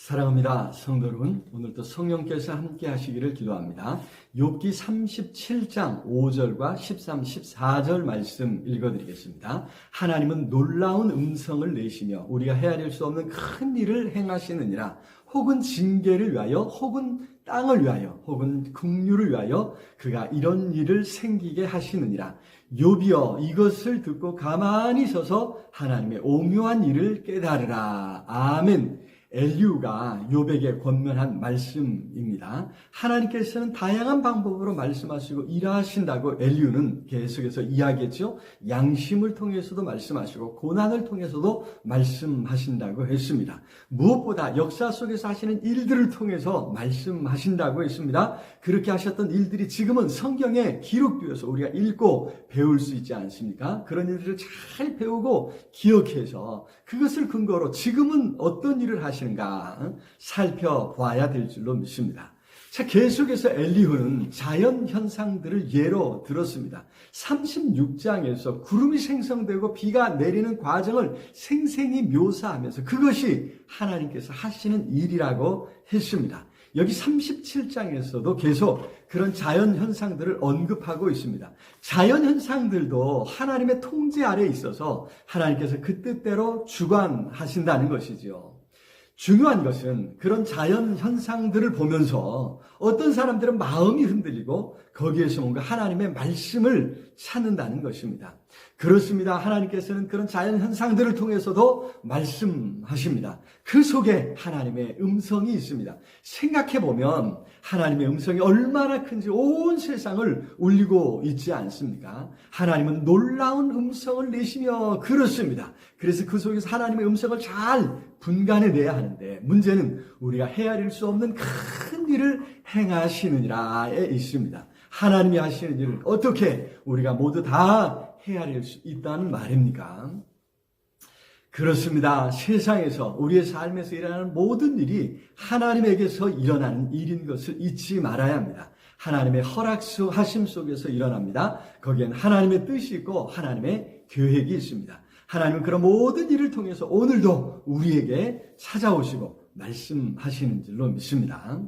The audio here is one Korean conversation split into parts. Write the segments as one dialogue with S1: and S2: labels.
S1: 사랑합니다. 성도 여러분, 오늘도 성령께서 함께 하시기를 기도합니다. 욥기 37장 5절과 13, 14절 말씀 읽어드리겠습니다. 하나님은 놀라운 음성을 내시며 우리가 헤아릴 수 없는 큰 일을 행하시느니라. 혹은 징계를 위하여, 혹은 땅을 위하여, 혹은 긍휼을 위하여 그가 이런 일을 생기게 하시느니라. 욥이여, 이것을 듣고 가만히 서서 하나님의 오묘한 일을 깨달으라. 아멘. 엘리후가 욥에게 권면한 말씀입니다. 하나님께서는 다양한 방법으로 말씀하시고 일하신다고 엘리후는 계속해서 이야기했죠. 양심을 통해서도 말씀하시고 고난을 통해서도 말씀하신다고 했습니다. 무엇보다 역사 속에서 하시는 일들을 통해서 말씀하신다고 했습니다. 그렇게 하셨던 일들이 지금은 성경에 기록되어서 우리가 읽고 배울 수 있지 않습니까? 그런 일들을 잘 배우고 기억해서 그것을 근거로 지금은 어떤 일을 하시는가 살펴봐야 될 줄로 믿습니다. 자, 계속해서 엘리후는 자연 현상들을 예로 들었습니다. 36장에서 구름이 생성되고 비가 내리는 과정을 생생히 묘사하면서 그것이 하나님께서 하시는 일이라고 했습니다. 여기 37장에서도 계속 그런 자연 현상들을 언급하고 있습니다. 자연 현상들도 하나님의 통제 아래에 있어서 하나님께서 그 뜻대로 주관하신다는 것이죠. 중요한 것은 그런 자연 현상들을 보면서 어떤 사람들은 마음이 흔들리고 거기에서 뭔가 하나님의 말씀을 찾는다는 것입니다. 그렇습니다. 하나님께서는 그런 자연 현상들을 통해서도 말씀하십니다. 그 속에 하나님의 음성이 있습니다. 생각해보면 하나님의 음성이 얼마나 큰지 온 세상을 울리고 있지 않습니까? 하나님은 놀라운 음성을 내시며 그렇습니다. 그래서 그 속에서 하나님의 음성을 잘 분간해내야 하는데 문제는 우리가 헤아릴 수 없는 큰 일을 행하시느니라에 있습니다. 하나님이 하시는 일을 어떻게 우리가 모두 다 헤아릴 수 있다는 말입니까? 그렇습니다. 세상에서 우리의 삶에서 일어나는 모든 일이 하나님에게서 일어나는 일인 것을 잊지 말아야 합니다. 하나님의 허락하심 속에서 일어납니다. 거기엔 하나님의 뜻이 있고 하나님의 계획이 있습니다. 하나님은 그런 모든 일을 통해서 오늘도 우리에게 찾아오시고 말씀하시는 줄로 믿습니다.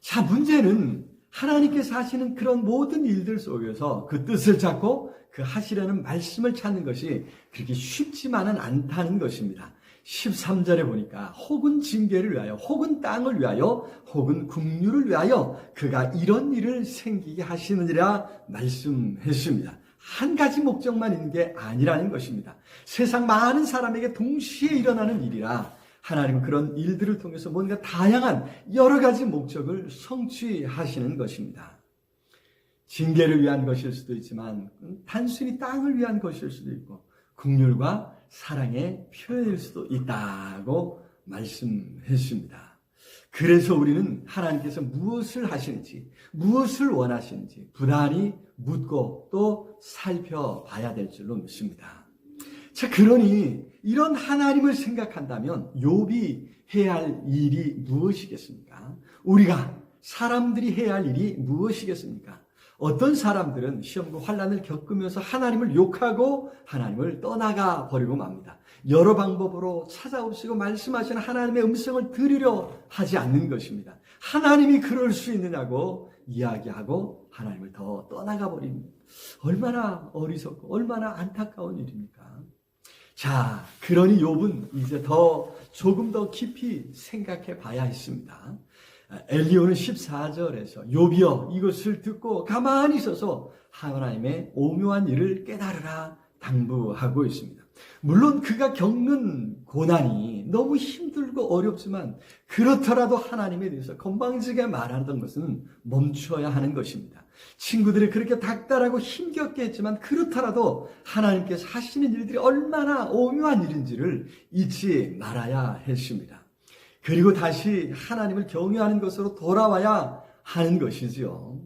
S1: 자, 문제는 하나님께서 하시는 그런 모든 일들 속에서 그 뜻을 찾고 그 하시려는 말씀을 찾는 것이 그렇게 쉽지만은 않다는 것입니다. 13절에 보니까 혹은 징계를 위하여, 혹은 땅을 위하여, 혹은 긍휼을 위하여 그가 이런 일을 생기게 하시느니라 말씀했습니다. 한 가지 목적만 있는 게 아니라는 것입니다. 세상 많은 사람에게 동시에 일어나는 일이라 하나님은 그런 일들을 통해서 뭔가 다양한 여러 가지 목적을 성취하시는 것입니다. 징계를 위한 것일 수도 있지만 단순히 땅을 위한 것일 수도 있고 긍휼과 사랑의 표현일 수도 있다고 말씀했습니다. 그래서 우리는 하나님께서 무엇을 하시는지, 무엇을 원하시는지 부단히 묻고 또 살펴봐야 될 줄로 믿습니다. 자, 그러니 이런 하나님을 생각한다면 욥이 해야 할 일이 무엇이겠습니까? 우리가 사람들이 해야 할 일이 무엇이겠습니까? 어떤 사람들은 시험과 환난을 겪으면서 하나님을 욕하고 하나님을 떠나가 버리고 맙니다. 여러 방법으로 찾아오시고 말씀하시는 하나님의 음성을 들으려 하지 않는 것입니다. 하나님이 그럴 수 있느냐고 이야기하고 하나님을 더 떠나가 버립니다. 얼마나 어리석고 얼마나 안타까운 일입니까? 자, 그러니 욥은 이제 조금 더 깊이 생각해 봐야 했습니다. 엘리후는 14절에서 욥이여 이것을 듣고 가만히 있어서 하나님의 오묘한 일을 깨달으라 당부하고 있습니다. 물론 그가 겪는 고난이 너무 힘들고 어렵지만 그렇더라도 하나님에 대해서 건방지게 말하던 것은 멈춰야 하는 것입니다. 친구들이 그렇게 닥달하고 힘겹게 했지만 그렇더라도 하나님께서 하시는 일들이 얼마나 오묘한 일인지를 잊지 말아야 했습니다. 그리고 다시 하나님을 경외하는 것으로 돌아와야 하는 것이지요.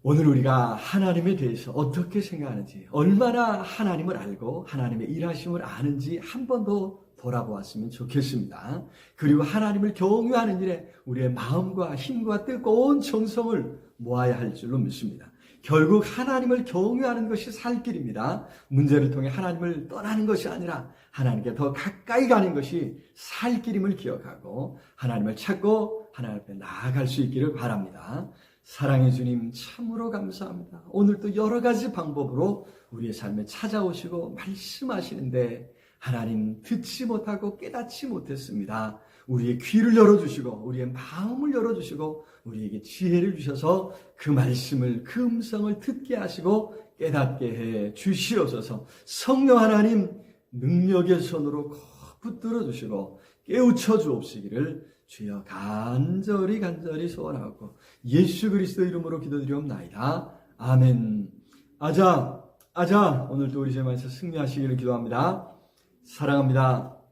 S1: 오늘 우리가 하나님에 대해서 어떻게 생각하는지, 얼마나 하나님을 알고 하나님의 일하심을 아는지 한 번 더 돌아보았으면 좋겠습니다. 그리고 하나님을 경외하는 일에 우리의 마음과 힘과 뜻과 온 정성을 모아야 할 줄로 믿습니다. 결국 하나님을 경외하는 것이 살 길입니다. 문제를 통해 하나님을 떠나는 것이 아니라 하나님께 더 가까이 가는 것이 살 길임을 기억하고 하나님을 찾고 하나님 앞에 나아갈 수 있기를 바랍니다. 사랑의 주님 참으로 감사합니다. 오늘도 여러 가지 방법으로 우리의 삶에 찾아오시고 말씀하시는데 하나님 듣지 못하고 깨닫지 못했습니다. 우리의 귀를 열어주시고 우리의 마음을 열어주시고 우리에게 지혜를 주셔서 그 말씀을 그 음성을 듣게 하시고 깨닫게 해 주시옵소서. 성령 하나님 능력의 손으로 꼭 붙들어 주시고 깨우쳐 주옵시기를 주여 간절히 소원하고 예수 그리스도 이름으로 기도드리옵나이다. 아멘. 아자 오늘도 우리 제만에서 승리하시기를 기도합니다. 사랑합니다.